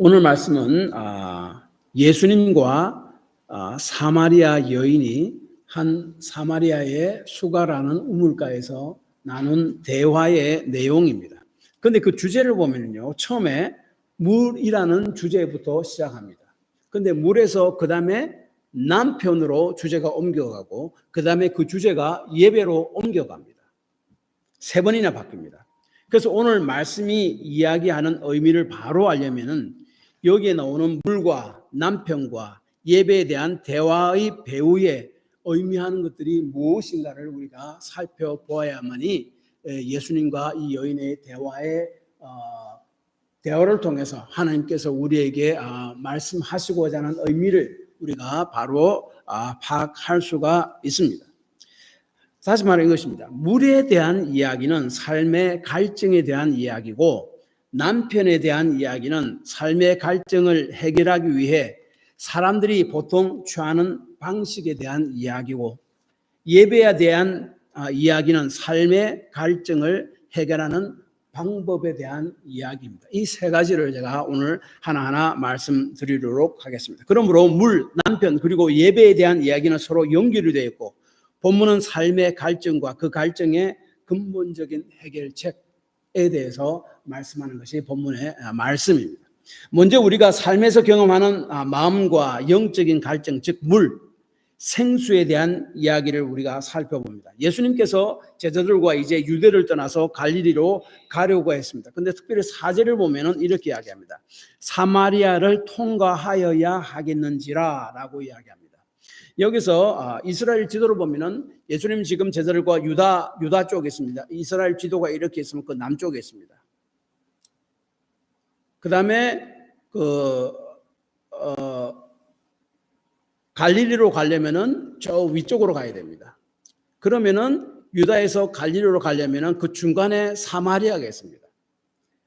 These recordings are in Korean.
오늘 말씀은 예수님과 사마리아 여인이 한 사마리아의 수가라는 우물가에서 나눈 대화의 내용입니다. 그런데 그 주제를 보면요, 처음에 물이라는 주제부터 시작합니다. 그런데 물에서 그 다음에 남편으로 주제가 옮겨가고 그 다음에 그 주제가 예배로 옮겨갑니다. 3번이나 바뀝니다. 그래서 오늘 말씀이 이야기하는 의미를 바로 알려면은 여기에 나오는 물과 남편과 예배에 대한 대화의 배후에 의미하는 것들이 무엇인가를 우리가 살펴보아야만이 예수님과 이 여인의 대화를 통해서 하나님께서 우리에게 말씀하시고자 하는 의미를 우리가 바로 파악할 수가 있습니다. 다시 말하는 것입니다. 물에 대한 이야기는 삶의 갈증에 대한 이야기고 남편에 대한 이야기는 삶의 갈증을 해결하기 위해 사람들이 보통 취하는 방식에 대한 이야기고 예배에 대한 이야기는 삶의 갈증을 해결하는 방법에 대한 이야기입니다. 이 3가지를 제가 오늘 하나하나 말씀드리도록 하겠습니다. 그러므로 물, 남편 그리고 예배에 대한 이야기는 서로 연결이 되어 있고 본문은 삶의 갈증과 그 갈증의 근본적인 해결책에 대해서 말씀하는 것이 본문의 말씀입니다. 먼저 우리가 삶에서 경험하는 마음과 영적인 갈증, 즉 물, 생수에 대한 이야기를 우리가 살펴봅니다. 예수님께서 제자들과 이제 유대를 떠나서 갈릴리로 가려고 했습니다. 그런데 특별히 4절을 보면은 이렇게 이야기합니다. 사마리아를 통과하여야 하겠는지라 라고 이야기합니다. 여기서 이스라엘 지도를 보면은 예수님 지금 제자들과 유다 쪽에 있습니다. 이스라엘 지도가 이렇게 있으면 그 남쪽에 있습니다. 그 다음에 갈릴리로 가려면은 저 위쪽으로 가야 됩니다. 그러면은 유다에서 갈릴리로 가려면은 그 중간에 사마리아가 있습니다.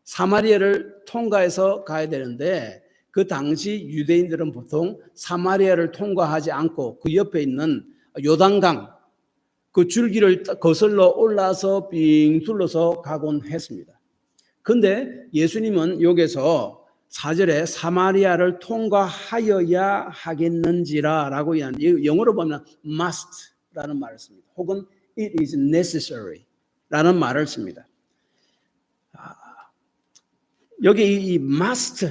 사마리아를 통과해서 가야 되는데 그 당시 유대인들은 보통 사마리아를 통과하지 않고 그 옆에 있는 요단강 그 줄기를 거슬러 올라서 빙 둘러서 가곤 했습니다. 그런데 예수님은 여기서 4절에 사마리아를 통과하여야 하겠는지라 라고 영어로 보면 must라는 말을 씁니다. 혹은 it is necessary 라는 말을 씁니다. 여기 이 must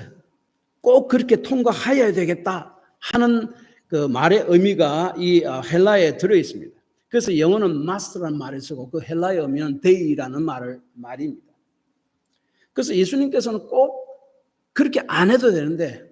꼭 그렇게 통과하여야 되겠다 하는 그 말의 의미가 이 헬라어에 들어 있습니다. 그래서 영어는 must라는 말을 쓰고 그 헬라어 의미는 they라는 말입니다. 그래서 예수님께서는 꼭 그렇게 안 해도 되는데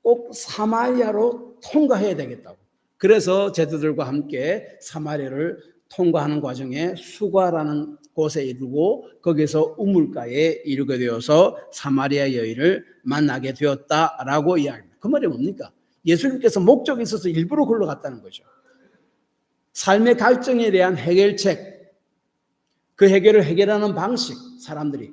꼭 사마리아로 통과해야 되겠다고. 그래서 제자들과 함께 사마리아를 통과하는 과정에 수가라는 곳에 이르고 거기서 우물가에 이르게 되어서 사마리아 여인을 만나게 되었다라고 이야기합니다. 그 말이 뭡니까? 예수님께서 목적이 있어서 일부러 걸러 갔다는 거죠. 삶의 갈증에 대한 해결책, 그 해결을 해결하는 방식, 사람들이.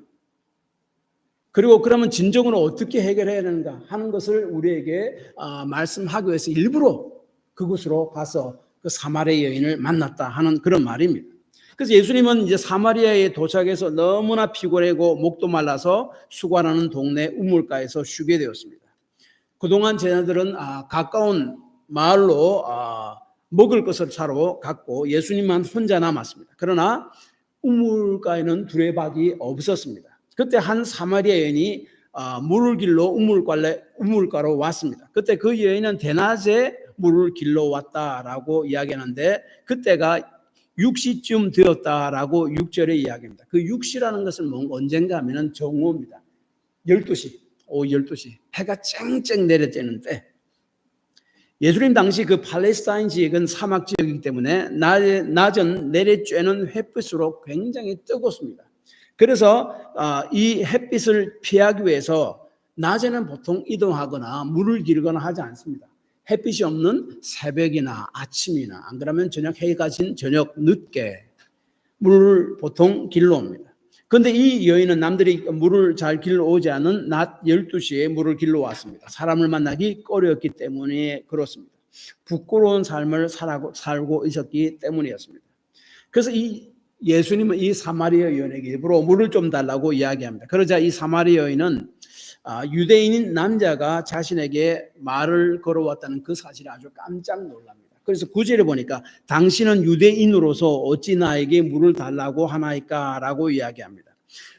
그리고 그러면 진정으로 어떻게 해결해야 되는가 하는 것을 우리에게 말씀하기 위해서 일부러 그곳으로 가서 그 사마리아 여인을 만났다 하는 그런 말입니다. 그래서 예수님은 이제 사마리아에 도착해서 너무나 피곤하고 목도 말라서 수가라는 동네 우물가에서 쉬게 되었습니다. 그동안 제자들은 가까운 마을로 먹을 것을 사러 갔고 예수님만 혼자 남았습니다. 그러나 우물가에는 두레박이 없었습니다. 그때 한 사마리아 여인이 물을 길러 우물가로 왔습니다. 그때 그 여인은 대낮에 물을 길러 왔다라고 이야기하는데 그때가 6시쯤 되었다라고 6절에 이야기합니다. 그 6시라는 것은 언젠가 하면 정오입니다. 12시, 오후 12시 해가 쨍쨍 내려쬐는 때 예수님 당시 그 팔레스타인 지역은 사막 지역이기 때문에 낮은 내려쬐는 햇빛으로 굉장히 뜨겁습니다. 그래서 이 햇빛을 피하기 위해서 낮에는 보통 이동하거나 물을 기르거나 하지 않습니다. 햇빛이 없는 새벽이나 아침이나 안 그러면 해가 진 저녁 늦게 물을 보통 길러 옵니다. 그런데 이 여인은 남들이 물을 잘 길러 오지 않은 낮 12시에 물을 길러 왔습니다. 사람을 만나기 꺼려였기 때문에 그렇습니다. 부끄러운 삶을 살고 있었기 때문이었습니다. 그래서 예수님은 이 사마리아 여인에게 일부러 물을 좀 달라고 이야기합니다. 그러자 이 사마리아 여인은 유대인인 남자가 자신에게 말을 걸어왔다는 그 사실에 아주 깜짝 놀랍니다. 그래서 9절에 보니까 당신은 유대인으로서 어찌 나에게 물을 달라고 하나이까 라고 이야기합니다.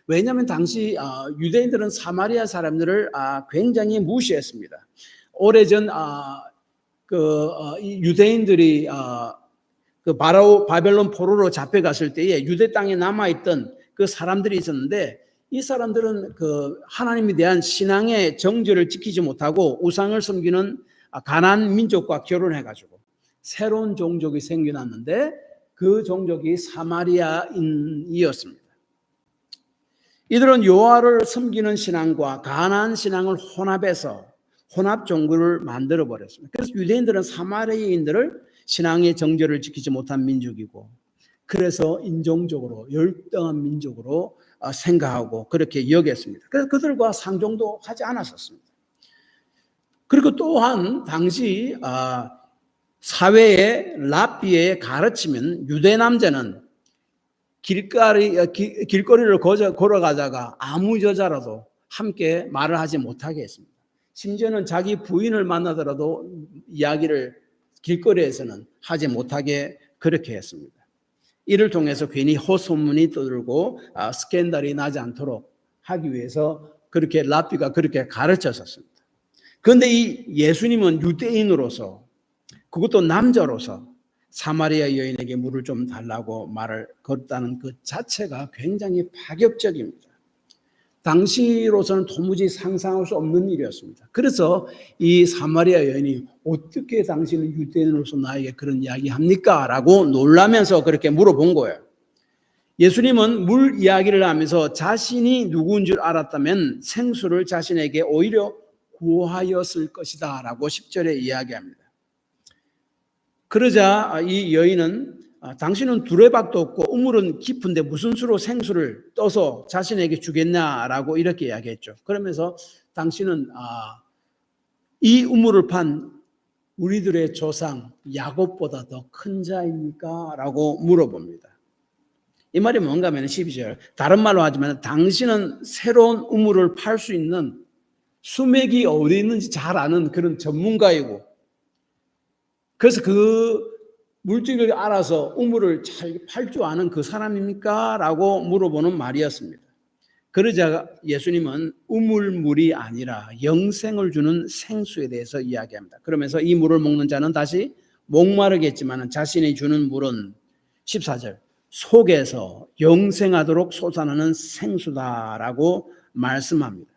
왜냐하면 당시 유대인들은 사마리아 사람들을 굉장히 무시했습니다. 오래전 이 유대인들이 그 바벨론 포로로 잡혀갔을 때에 유대 땅에 남아있던 그 사람들이 있었는데, 이 사람들은 그 하나님에 대한 신앙의 정절을 지키지 못하고 우상을 섬기는 가나안 민족과 결혼해가지고 새로운 종족이 생겨났는데, 그 종족이 사마리아인이었습니다. 이들은 여호와를 섬기는 신앙과 가나안 신앙을 혼합해서 혼합 종교를 만들어 버렸습니다. 그래서 유대인들은 사마리아인들을 신앙의 정절을 지키지 못한 민족이고, 그래서 인종적으로 열등한 민족으로 생각하고 그렇게 여겼습니다. 그래서 그들과 상종도 하지 않았었습니다. 그리고 또한 당시 사회의 랍비에 가르치면 유대 남자는 길거리를 걸어가다가 아무 여자라도 함께 말을 하지 못하게 했습니다. 심지어는 자기 부인을 만나더라도 이야기를 길거리에서는 하지 못하게 그렇게 했습니다. 이를 통해서 괜히 헛소문이 떠들고 스캔들이 나지 않도록 하기 위해서 그렇게 랍비가 그렇게 가르쳤었습니다. 그런데 이 예수님은 유대인으로서, 그것도 남자로서 사마리아 여인에게 물을 좀 달라고 말을 걸었다는 그 자체가 굉장히 파격적입니다. 당시로서는 도무지 상상할 수 없는 일이었습니다. 그래서 이 사마리아 여인이 어떻게 당신은 유대인으로서 나에게 그런 이야기 합니까? 라고 놀라면서 그렇게 물어본 거예요. 예수님은 물 이야기를 하면서 자신이 누구인 줄 알았다면 생수를 자신에게 오히려 구하였을 것이다 라고 10절에 이야기합니다. 그러자 이 여인은 당신은 두레박도 없고 우물은 깊은데 무슨 수로 생수를 떠서 자신에게 주겠냐라고 이렇게 이야기했죠. 그러면서 당신은 이 우물을 판 우리들의 조상 야곱보다 더 큰 자입니까? 라고 물어봅니다. 이 말이 뭔가 하면 12절, 다른 말로 하지만 당신은 새로운 우물을 팔 수 있는 수맥이 어디 있는지 잘 아는 그런 전문가이고, 그래서 그 물질을 알아서 우물을 잘 팔 줄 아는 그 사람입니까? 라고 물어보는 말이었습니다. 그러자 예수님은 우물물이 아니라 영생을 주는 생수에 대해서 이야기합니다. 그러면서 이 물을 먹는 자는 다시 목마르겠지만 자신이 주는 물은 14절, 속에서 영생하도록 솟아나는 생수다라고 말씀합니다.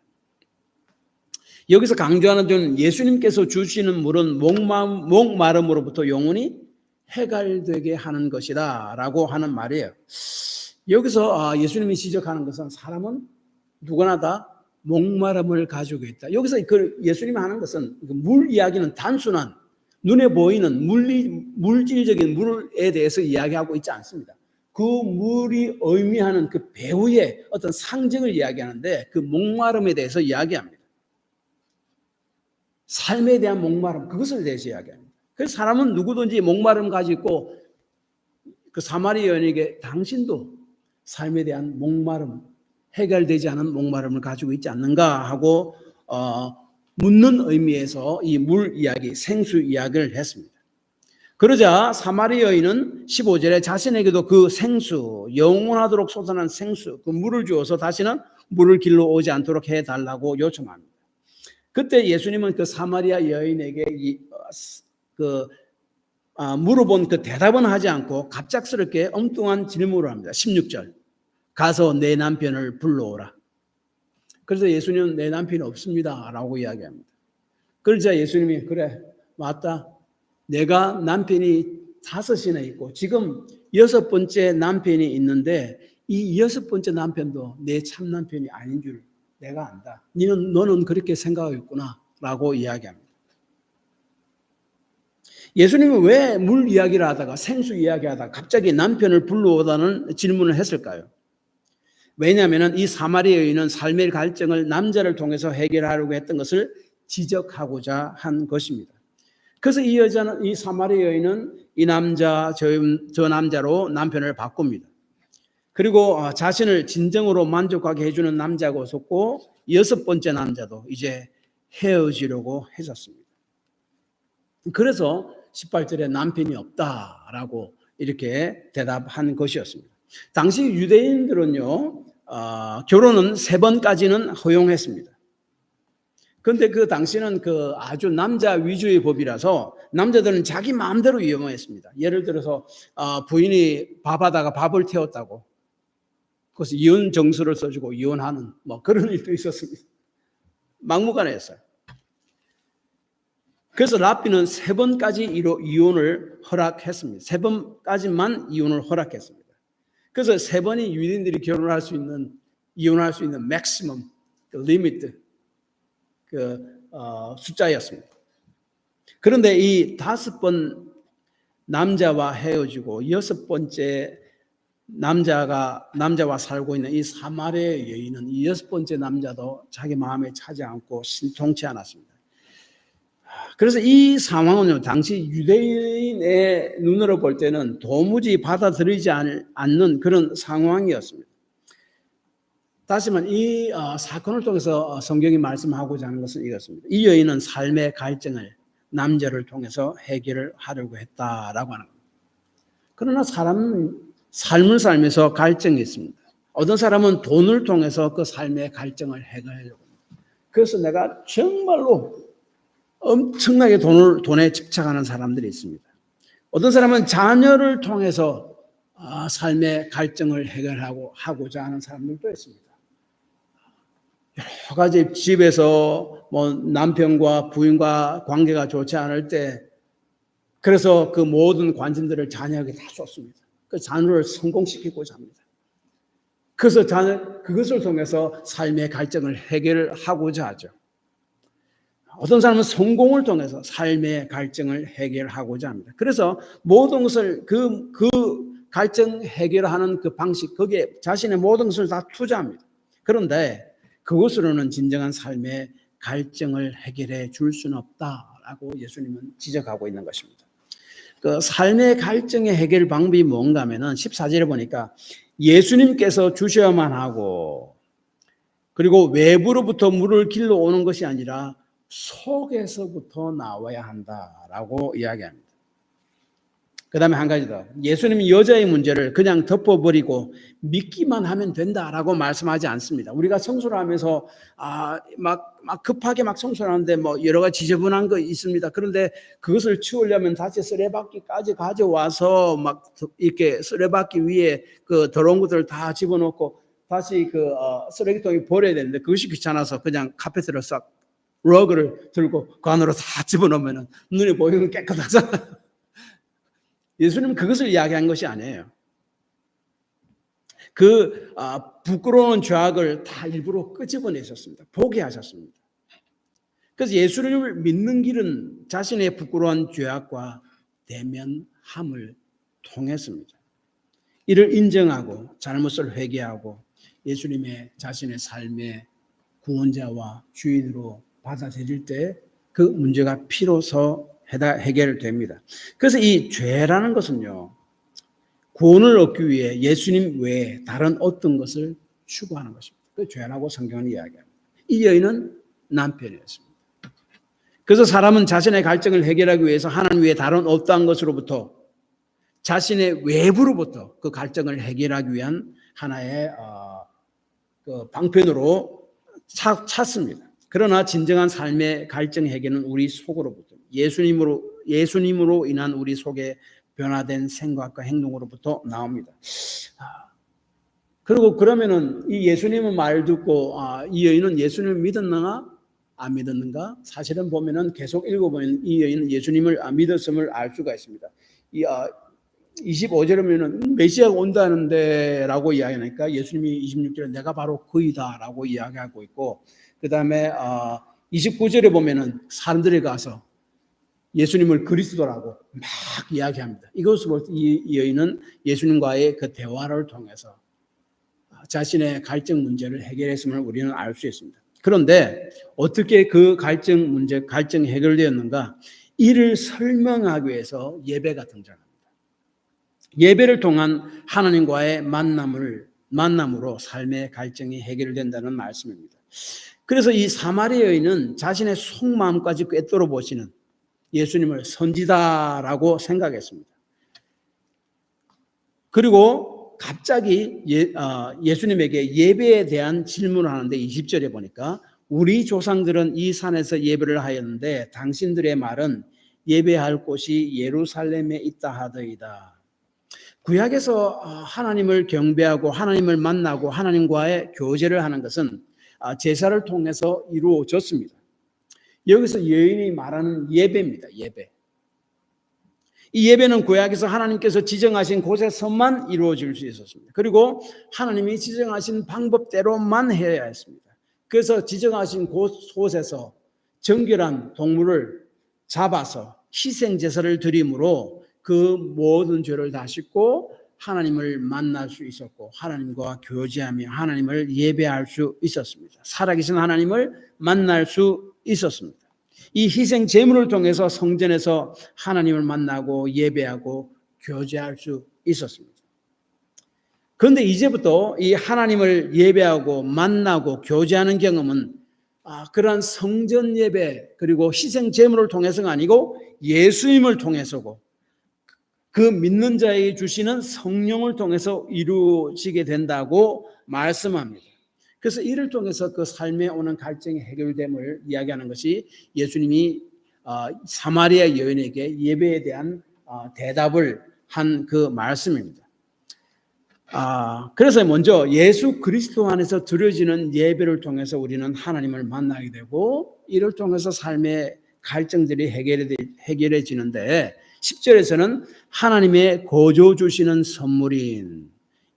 여기서 강조하는 점, 예수님께서 주시는 물은 목마름으로부터 영원히 해갈되게 하는 것이다 라고 하는 말이에요. 여기서 예수님이 지적하는 것은 사람은 누구나 다 목마름을 가지고 있다. 여기서 예수님이 하는 것은 물 이야기는 단순한 눈에 보이는 물질적인 물에 대해서 이야기하고 있지 않습니다. 그 물이 의미하는 그 배후의 어떤 상징을 이야기하는데, 그 목마름에 대해서 이야기합니다. 삶에 대한 목마름, 그것을 대해서 이야기합니다. 그래서 사람은 누구든지 목마름 가지고 그 사마리아 여인에게 당신도 삶에 대한 목마름, 해결되지 않은 목마름을 가지고 있지 않는가 하고 묻는 의미에서 이 물 이야기, 생수 이야기를 했습니다. 그러자 사마리아 여인은 15절에 자신에게도 그 생수, 영원하도록 솟아난 생수, 그 물을 주어서 다시는 물을 길러 오지 않도록 해달라고 요청합니다. 그때 예수님은 그 사마리아 여인에게 물어본 그 대답은 하지 않고 갑작스럽게 엉뚱한 질문을 합니다. 16절, 가서 내 남편을 불러오라. 그래서 예수님은 내 남편이 없습니다 라고 이야기합니다. 그러자 예수님이, 그래 맞다, 내가 남편이 5이나 있고 지금 6번째 남편이 있는데 이 6번째 남편도 내 참 남편이 아닌 줄 내가 안다. 너는 그렇게 생각하고 있구나 라고 이야기합니다. 예수님은 왜 물 이야기를 하다가 생수 이야기하다가 갑자기 남편을 불러오다는 질문을 했을까요? 왜냐하면 이 사마리아 여인은 삶의 갈증을 남자를 통해서 해결하려고 했던 것을 지적하고자 한 것입니다. 그래서 이 사마리아 여인은 이 남자, 저 남자로 남편을 바꿉니다. 그리고 자신을 진정으로 만족하게 해주는 남자가 없었고 여섯 번째 남자도 이제 헤어지려고 했었습니다. 그래서 18절에 남편이 없다라고 이렇게 대답한 것이었습니다. 당시 유대인들은요, 결혼은 3번까지는 허용했습니다. 그런데 그 당시는 그 아주 남자 위주의 법이라서 남자들은 자기 마음대로 이용했습니다. 예를 들어서 부인이 밥하다가 밥을 태웠다고 그래서 이혼 정서를 써주고 이혼하는 뭐 그런 일도 있었습니다. 막무가내였어요. 그래서 랍비는 3번까지 이혼을 허락했습니다. 3번까지만 이혼을 허락했습니다. 그래서 3번이 유대인들이 결혼할 수 있는, 이혼할 수 있는 맥시멈, 그 리미트, 숫자였습니다. 그런데 이 5번 남자와 헤어지고 6번째 남자와 살고 있는 이 사마리아 여인은 이 6번째 남자도 자기 마음에 차지 않고 신통치 않았습니다. 그래서 이 상황은요, 당시 유대인의 눈으로 볼 때는 도무지 받아들이지 않는 그런 상황이었습니다. 다시 말해 이 사건을 통해서 성경이 말씀하고자 하는 것은 이것입니다. 이 여인은 삶의 갈증을 남자를 통해서 해결을 하려고 했다라고 하는 겁니다. 그러나 사람은 삶을 살면서 갈증이 있습니다. 어떤 사람은 돈을 통해서 그 삶의 갈증을 해결하려고 합니다. 그래서 내가 정말로 엄청나게 돈에 집착하는 사람들이 있습니다. 어떤 사람은 자녀를 통해서 삶의 갈증을 해결하고자 하는 사람들도 있습니다. 여러 가지 집에서 뭐 남편과 부인과 관계가 좋지 않을 때 그래서 그 모든 관심들을 자녀에게 다 쏟습니다. 그 자녀를 성공시키고자 합니다. 그래서 그것을 통해서 삶의 갈증을 해결하고자 하죠. 어떤 사람은 성공을 통해서 삶의 갈증을 해결하고자 합니다. 그래서 모든 것을 그 갈증 해결하는 그 방식, 거기에 자신의 모든 것을 다 투자합니다. 그런데 그것으로는 진정한 삶의 갈증을 해결해 줄 수는 없다라고 예수님은 지적하고 있는 것입니다. 그 삶의 갈증의 해결 방법이 뭔가 하면은 14절에 보니까 예수님께서 주셔야만 하고 그리고 외부로부터 물을 길러 오는 것이 아니라 속에서부터 나와야 한다라고 이야기합니다. 그 다음에 한 가지 더. 예수님이 여자의 문제를 그냥 덮어버리고 믿기만 하면 된다라고 말씀하지 않습니다. 우리가 성소를 하면서 막 급하게 막 성소를 하는데 뭐 여러 가지 지저분한 거 있습니다. 그런데 그것을 치우려면 다시 쓰레받기까지 가져와서 막 이렇게 쓰레받기 위에 그 더러운 것들을 다 집어넣고 다시 그 쓰레기통에 버려야 되는데 그것이 귀찮아서 그냥 카페트를 싹 러그를 들고 그 안으로 다 집어넣으면 눈에 보이는 깨끗하잖아요. 예수님은 그것을 이야기한 것이 아니에요. 그 부끄러운 죄악을 다 일부러 끄집어내셨습니다. 포기하셨습니다. 그래서 예수님을 믿는 길은 자신의 부끄러운 죄악과 대면함을 통했습니다. 이를 인정하고 잘못을 회개하고 예수님의 자신의 삶의 구원자와 주인으로 받아들일 때 그 문제가 비로소 해결됩니다. 그래서 이 죄라는 것은요, 구원을 얻기 위해 예수님 외에 다른 어떤 것을 추구하는 것입니다. 그 죄라고 성경은 이야기합니다. 이 여인은 남편이었습니다. 그래서 사람은 자신의 갈증을 해결하기 위해서 하나님 외에 다른 어떠한 것으로부터 자신의 외부로부터 그 갈증을 해결하기 위한 하나의 그 방편으로 찾습니다. 그러나 진정한 삶의 갈증 해결은 우리 속으로부터 예수님으로 인한 우리 속에 변화된 생각과 행동으로부터 나옵니다. 그리고 그러면은 이 예수님의 말 듣고 이 여인은 예수님을 믿었는가 안 믿었는가? 사실은 보면은 계속 읽어보면 이 여인은 예수님을 믿었음을 알 수가 있습니다. 25절에 보면은 메시아가 온다는데 라고 이야기하니까 예수님이 26절에 내가 바로 그이다 라고 이야기하고 있고 그 다음에 29절에 보면은 사람들이 가서 예수님을 그리스도라고 막 이야기합니다. 이것을 볼 때 이 여인은 예수님과의 그 대화를 통해서 자신의 갈증 문제를 해결했음을 우리는 알 수 있습니다. 그런데 어떻게 그 갈증이 해결되었는가? 이를 설명하기 위해서 예배가 등장합니다. 예배를 통한 하나님과의 만남으로 삶의 갈증이 해결된다는 말씀입니다. 그래서 이 사마리아 여인은 자신의 속마음까지 꿰뚫어 보시는 예수님을 선지자라고 생각했습니다. 그리고 갑자기 예수님에게 예배에 대한 질문을 하는데 20절에 보니까 우리 조상들은 이 산에서 예배를 하였는데 당신들의 말은 예배할 곳이 예루살렘에 있다 하더이다. 구약에서 하나님을 경배하고 하나님을 만나고 하나님과의 교제를 하는 것은 제사를 통해서 이루어졌습니다. 여기서 여인이 말하는 예배입니다. 예배. 이 예배는 구약에서 하나님께서 지정하신 곳에서만 이루어질 수 있었습니다. 그리고 하나님이 지정하신 방법대로만 해야 했습니다. 그래서 지정하신 곳에서 정결한 동물을 잡아서 희생제사를 드림으로 그 모든 죄를 다 씻고 하나님을 만날 수 있었고 하나님과 교제하며 하나님을 예배할 수 있었습니다. 살아계신 하나님을 만날 수 있었습니다. 이 희생 제물을 통해서 성전에서 하나님을 만나고 예배하고 교제할 수 있었습니다. 그런데 이제부터 이 하나님을 예배하고 만나고 교제하는 경험은 그러한 성전 예배 그리고 희생 제물을 통해서가 아니고 예수님을 통해서고 그 믿는 자에게 주시는 성령을 통해서 이루어지게 된다고 말씀합니다. 그래서 이를 통해서 그 삶에 오는 갈증이 해결됨을 이야기하는 것이 예수님이 사마리아 여인에게 예배에 대한 대답을 한 그 말씀입니다. 그래서 먼저 예수 그리스도 안에서 드려지는 예배를 통해서 우리는 하나님을 만나게 되고 이를 통해서 삶의 갈증들이 해결해지는데 10절에서는 하나님의 거저 주시는 선물인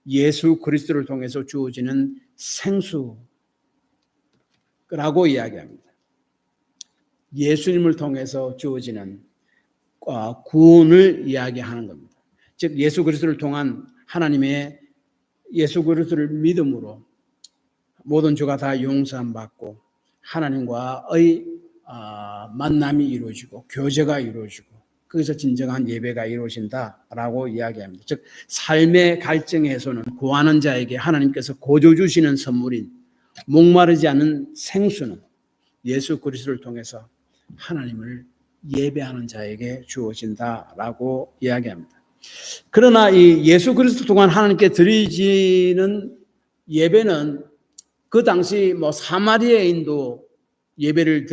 예수 그리스도를 통해서 주어지는 생수라고 이야기합니다. 예수님을 통해서 주어지는 구원을 이야기하는 겁니다. 즉 예수 그리스도를 통한 하나님의 예수 그리스도를 믿음으로 모든 죄가 다 용서받고 하나님과의 만남이 이루어지고 교제가 이루어지고 거기서 진정한 예배가 이루어진다라고 이야기합니다. 즉 삶의 갈증 해소는 구하는 자에게 하나님께서 거저 주시는 선물인 목마르지 않은 생수는 예수 그리스도를 통해서 하나님을 예배하는 자에게 주어진다라고 이야기합니다. 그러나 이 예수 그리스도 통한 하나님께 드리지는 예배는 그 당시 사마리아인도 예배를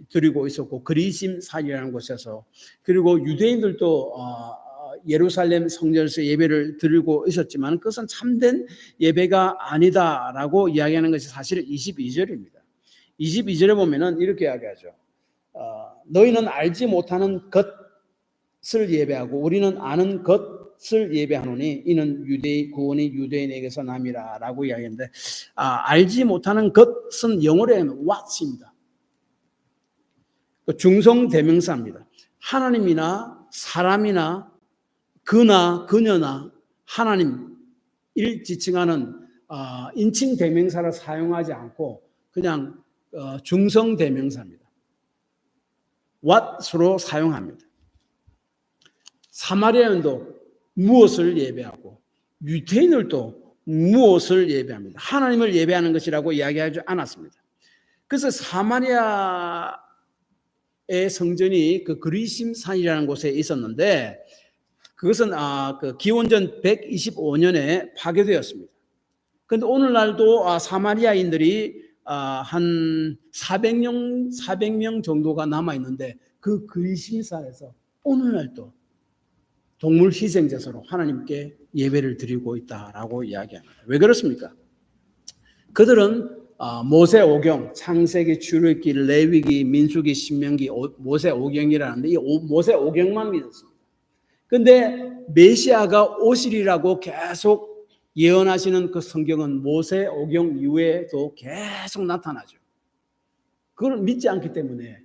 드리고 있었고 그리심 산이라는 곳에서 그리고 유대인들도 예루살렘 성전에서 예배를 드리고 있었지만 그것은 참된 예배가 아니다라고 이야기하는 것이 사실은 22절입니다. 22절에 보면은 이렇게 이야기하죠. 너희는 알지 못하는 것을 예배하고 우리는 아는 것을 예배하노니 이는 구원이 유대인에게서 남이라라고 이야기하는데 알지 못하는 것은 영어로 하면 what입니다. 중성대명사입니다. 하나님이나 사람이나 그나 그녀나 하나님을 지칭하는 인칭대명사를 사용하지 않고 그냥 중성대명사입니다. what으로 사용합니다. 사마리아인도 무엇을 예배하고 유대인들도 무엇을 예배합니다. 하나님을 예배하는 것이라고 이야기하지 않았습니다. 그래서 사마리아의 성전이 그 그리심 산이라는 곳에 있었는데 그것은 그 기원전 125년에 파괴되었습니다. 그런데 오늘날도 사마리아인들이 한 400명 정도가 남아 있는데 그 그리심 산에서 오늘날도 동물 희생제사로 하나님께 예배를 드리고 있다라고 이야기합니다. 왜 그렇습니까? 그들은 모세오경, 창세기, 출애굽기, 레위기, 민수기, 신명기, 모세오경이라는데 이 모세오경만 믿었습니다. 그런데 메시아가 오시리라고 계속 예언하시는 그 성경은 모세오경 이후에도 계속 나타나죠. 그걸 믿지 않기 때문에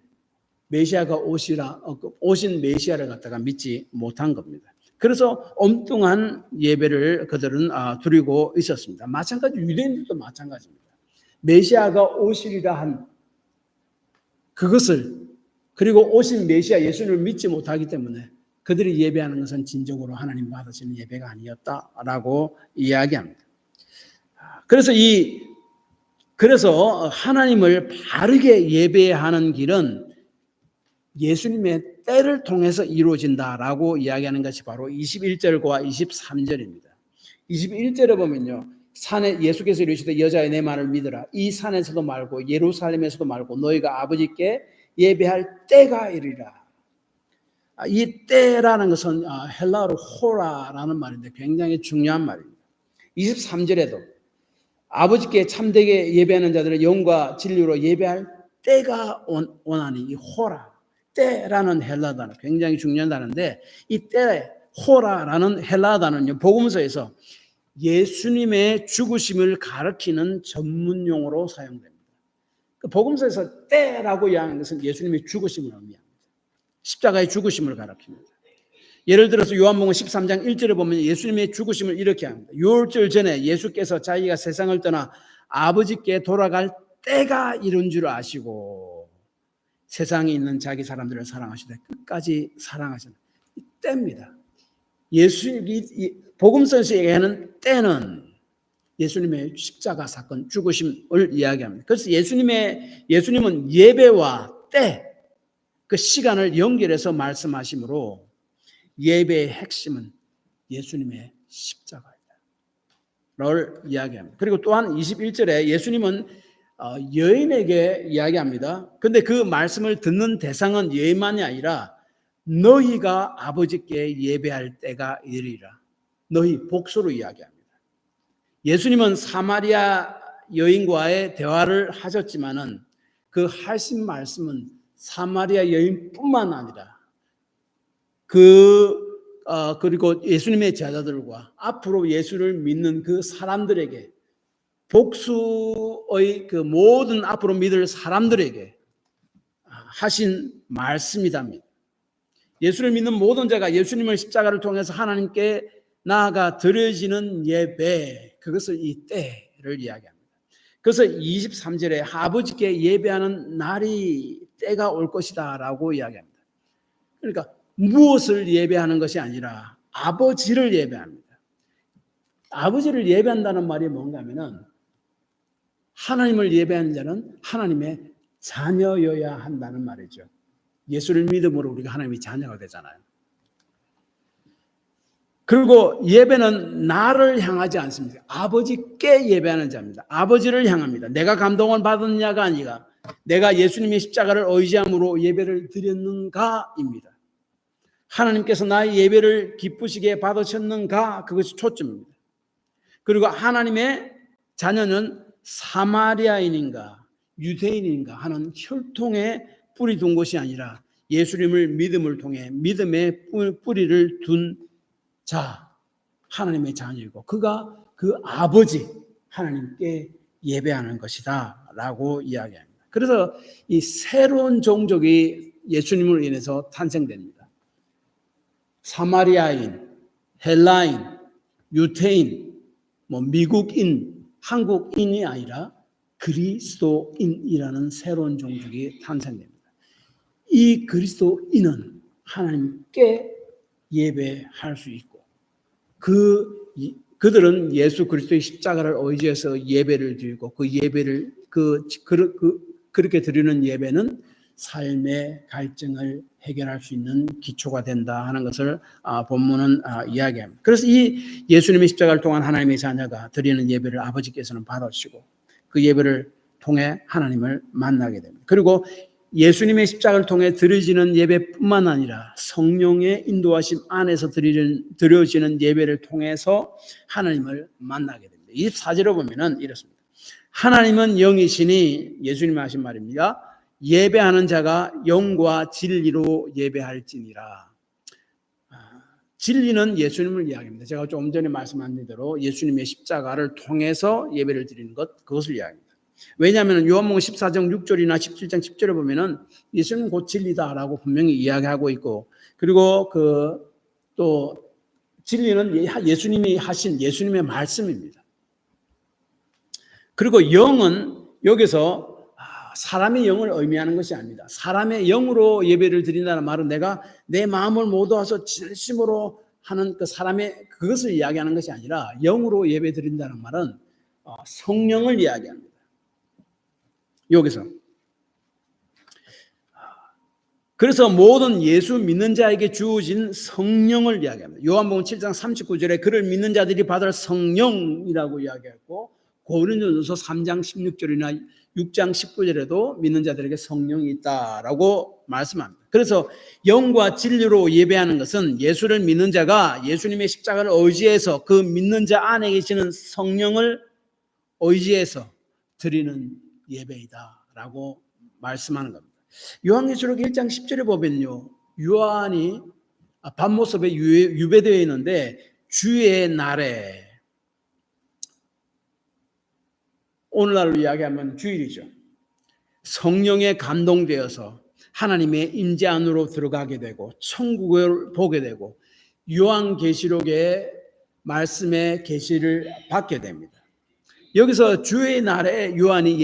메시아가 오신 메시아를 갖다가 믿지 못한 겁니다. 그래서 엉뚱한 예배를 그들은 드리고 있었습니다. 마찬가지 유대인들도 마찬가지입니다. 메시아가 오시리라 한 그것을 그리고 오신 메시아 예수님을 믿지 못하기 때문에 그들이 예배하는 것은 진정으로 하나님 받으시는 예배가 아니었다라고 이야기합니다. 그래서 이 그래서 하나님을 바르게 예배하는 길은 예수님의 때를 통해서 이루어진다라고 이야기하는 것이 바로 21절과 23절입니다. 21절에 보면요, 산에 예수께서 이르시되 여자의 내 말을 믿으라. 이 산에서도 말고 예루살렘에서도 말고 너희가 아버지께 예배할 때가 이르리라. 이 때라는 것은 헬라어로 호라라는 말인데 굉장히 중요한 말입니다. 23절에도 아버지께 참되게 예배하는 자들의 영과 진리로 예배할 때가 오나니, 이 호라, 때라는 헬라 단어 굉장히 중요한 단어인데, 이 때, 호라라는 헬라 단어는요, 복음서에서 예수님의 죽으심을 가리키는 전문용어로 사용됩니다. 복음서에서 때라고 이야기하는 것은 예수님의 죽으심을 의미합니다. 십자가의 죽으심을 가리킵니다. 예를 들어서 요한복음 13장 1절에 보면 예수님의 죽으심을 이렇게 합니다. 6절 전에 예수께서 자기가 세상을 떠나 아버지께 돌아갈 때가 이른 줄 아시고 세상에 있는 자기 사람들을 사랑하시되 끝까지 사랑하시는 때입니다. 복음서에서 얘기하는 때는 예수님의 십자가 사건, 죽으심을 이야기합니다. 그래서 예수님은 예배와 때, 그 시간을 연결해서 말씀하시므로 예배의 핵심은 예수님의 십자가이다 를 이야기합니다. 그리고 또한 21절에 예수님은 여인에게 이야기합니다. 그런데 그 말씀을 듣는 대상은 여인만이 아니라 너희가 아버지께 예배할 때가 이르리라. 너희 복수로 이야기합니다. 예수님은 사마리아 여인과의 대화를 하셨지만은 그 하신 말씀은 사마리아 여인뿐만 아니라 그리고 예수님의 제자들과 앞으로 예수를 믿는 그 사람들에게, 복수의 그 모든 앞으로 믿을 사람들에게 하신 말씀이답니다. 예수를 믿는 모든 자가 예수님의 십자가를 통해서 하나님께 나아가 드려지는 예배, 그것을 이 때를 이야기합니다. 그래서 23절에 아버지께 예배하는 날이 때가 올 것이다 라고 이야기합니다. 그러니까 무엇을 예배하는 것이 아니라 아버지를 예배합니다. 아버지를 예배한다는 말이 뭔가 하면은 하나님을 예배하는 자는 하나님의 자녀여야 한다는 말이죠. 예수를 믿음으로 우리가 하나님의 자녀가 되잖아요. 그리고 예배는 나를 향하지 않습니다. 아버지께 예배하는 자입니다. 아버지를 향합니다. 내가 감동을 받았느냐가 아니라 내가 예수님의 십자가를 의지함으로 예배를 드렸는가입니다. 하나님께서 나의 예배를 기쁘시게 받으셨는가, 그것이 초점입니다. 그리고 하나님의 자녀는 사마리아인인가 유대인인가 하는 혈통에 뿌리 둔 것이 아니라 예수님을 믿음을 통해 믿음의 뿌리를 둔 자, 하나님의 자녀이고 그가 그 아버지 하나님께 예배하는 것이다 라고 이야기합니다. 그래서 이 새로운 종족이 예수님을 인해서 탄생됩니다. 사마리아인, 헬라인, 유태인, 미국인, 한국인이 아니라 그리스도인이라는 새로운 종족이 탄생됩니다. 이 그리스도인은 하나님께 예배할 수 있고 그들은 예수 그리스도의 십자가를 의지해서 예배를 드리고 그 예배를 그렇게 드리는 예배는 삶의 갈증을 해결할 수 있는 기초가 된다 하는 것을 본문은 이야기합니다. 그래서 이 예수님의 십자가를 통한 하나님의 자녀가 드리는 예배를 아버지께서는 받으시고 그 예배를 통해 하나님을 만나게 됩니다. 그리고 예수님의 십자가를 통해 드려지는 예배뿐만 아니라 성령의 인도하심 안에서 드려지는 예배를 통해서 하나님을 만나게 됩니다. 24절을 보면은 이렇습니다. 하나님은 영이시니, 예수님이 하신 말입니다. 예배하는 자가 영과 진리로 예배할지니라. 진리는 예수님을 이야기합니다. 제가 좀 전에 말씀한 대로 예수님의 십자가를 통해서 예배를 드리는 것, 그것을 이야기합니다. 왜냐하면 요한복음 14장 6절이나 17장 10절에 보면은 예수님은 곧 진리다라고 분명히 이야기하고 있고, 그리고 또 진리는 예수님이 하신 예수님의 말씀입니다. 그리고 영은 여기서 사람의 영을 의미하는 것이 아닙니다. 사람의 영으로 예배를 드린다는 말은 내가 내 마음을 모두와서 진심으로 하는 그 사람의 그것을 이야기하는 것이 아니라 영으로 예배 드린다는 말은 성령을 이야기합니다. 여기서. 그래서 모든 예수 믿는 자에게 주어진 성령을 이야기합니다. 요한복음 7장 39절에 그를 믿는 자들이 받을 성령이라고 이야기했고, 고린도전서 3장 16절이나 6장 19절에도 믿는 자들에게 성령이 있다라고 말씀합니다. 그래서 영과 진리로 예배하는 것은 예수를 믿는 자가 예수님의 십자가를 의지해서 그 믿는 자 안에 계시는 성령을 의지해서 드리는 예배이다라고 말씀하는 겁니다. 요한계시록 1장 10절에 보면요, 요한이 밤모습에 유배되어 있는데 주의 날에, 오늘날로 이야기하면 주일이죠, 성령에 감동되어서 하나님의 임재 안으로 들어가게 되고 천국을 보게 되고 요한계시록의 말씀의 계시를 받게 됩니다. 여기서 주의 날에 요한이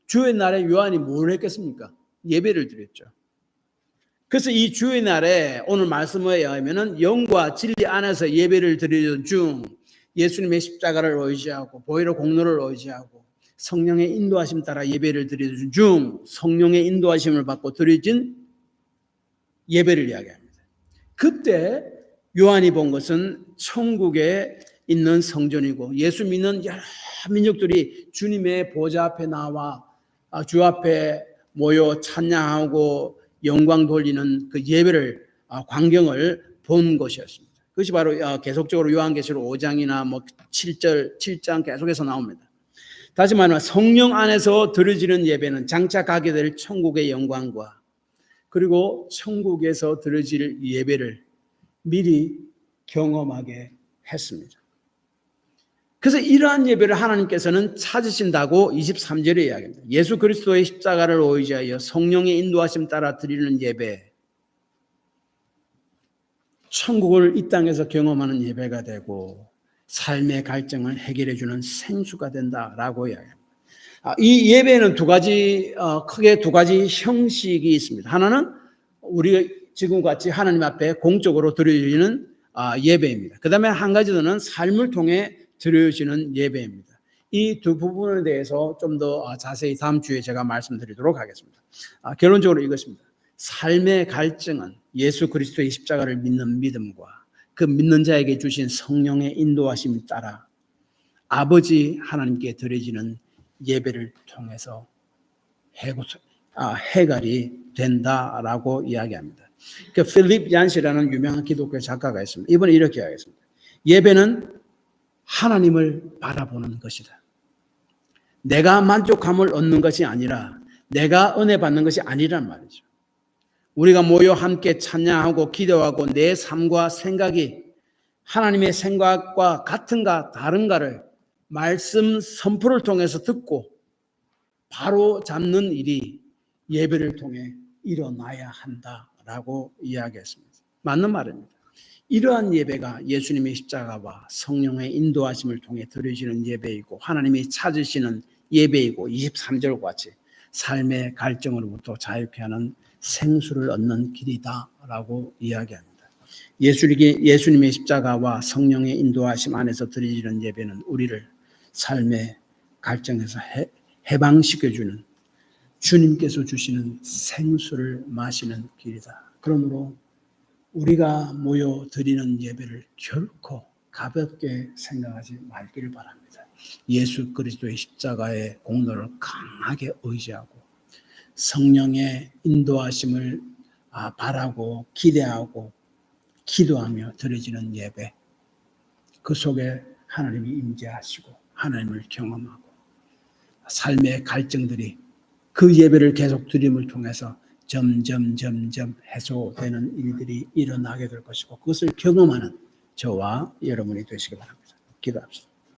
주의 날에 요한이 뭘 했겠습니까? 예배를 드렸죠. 그래서 이 주의 날에 오늘 말씀에 의하면 영과 진리 안에서 예배를 드리던 중 예수님의 십자가를 의지하고 보혈의 공로를 의지하고 성령의 인도하심 따라 예배를 드리던 중 성령의 인도하심을 받고 드려진 예배를 이야기합니다. 그때 요한이 본 것은 천국에 있는 성전이고 예수 믿는 여러 민족들이 주님의 보좌 앞에 나와 주 앞에 모여 찬양하고 영광 돌리는 그 예배를 광경을 본 것이었습니다. 그것이 바로 계속적으로 요한계시록 5장이나 7장 계속해서 나옵니다. 다시 말하면 성령 안에서 드려지는 예배는 장차 가게 될 천국의 영광과 그리고 천국에서 드려질 예배를 미리 경험하게 했습니다. 그래서 이러한 예배를 하나님께서는 찾으신다고 23절에 이야기합니다. 예수 그리스도의 십자가를 의지하여 성령의 인도하심 따라 드리는 예배, 천국을 이 땅에서 경험하는 예배가 되고 삶의 갈증을 해결해 주는 생수가 된다라고 이야기합니다. 이 예배는 크게 두 가지 형식이 있습니다. 하나는 우리 지금같이 하나님 앞에 공적으로 드려지는 예배입니다. 그 다음에 한 가지는 삶을 통해 드려지는 예배입니다. 이 두 부분에 대해서 좀 더 자세히 다음 주에 제가 말씀드리도록 하겠습니다. 결론적으로 이것입니다. 삶의 갈증은 예수 그리스도의 십자가를 믿는 믿음과 그 믿는 자에게 주신 성령의 인도하심에 따라 아버지 하나님께 드려지는 예배를 통해서 해결이 된다라고 이야기합니다. 그 필립 얀시라는 유명한 기독교 작가가 있습니다. 이번에 이렇게 하겠습니다. 예배는 하나님을 바라보는 것이다. 내가 만족함을 얻는 것이 아니라 내가 은혜 받는 것이 아니란 말이죠. 우리가 모여 함께 찬양하고 기도하고 내 삶과 생각이 하나님의 생각과 같은가 다른가를 말씀 선포를 통해서 듣고 바로 잡는 일이 예배를 통해 일어나야 한다라고 이야기했습니다. 맞는 말입니다. 이러한 예배가 예수님의 십자가와 성령의 인도하심을 통해 드려지는 예배이고 하나님이 찾으시는 예배이고 23절과 같이 삶의 갈증으로부터 자유케 하는 생수를 얻는 길이다라고 이야기합니다. 예수님의 십자가와 성령의 인도하심 안에서 드려지는 예배는 우리를 삶의 갈증에서 해방시켜주는 주님께서 주시는 생수를 마시는 길이다. 그러므로 우리가 모여 드리는 예배를 결코 가볍게 생각하지 말기를 바랍니다. 예수 그리스도의 십자가의 공로를 강하게 의지하고 성령의 인도하심을 바라고 기대하고 기도하며 드려지는 예배, 그 속에 하나님이 임재하시고 하나님을 경험하고 삶의 갈증들이 그 예배를 계속 드림을 통해서 점점 해소되는 일들이 일어나게 될 것이고 그것을 경험하는 저와 여러분이 되시기 바랍니다. 기도합시다.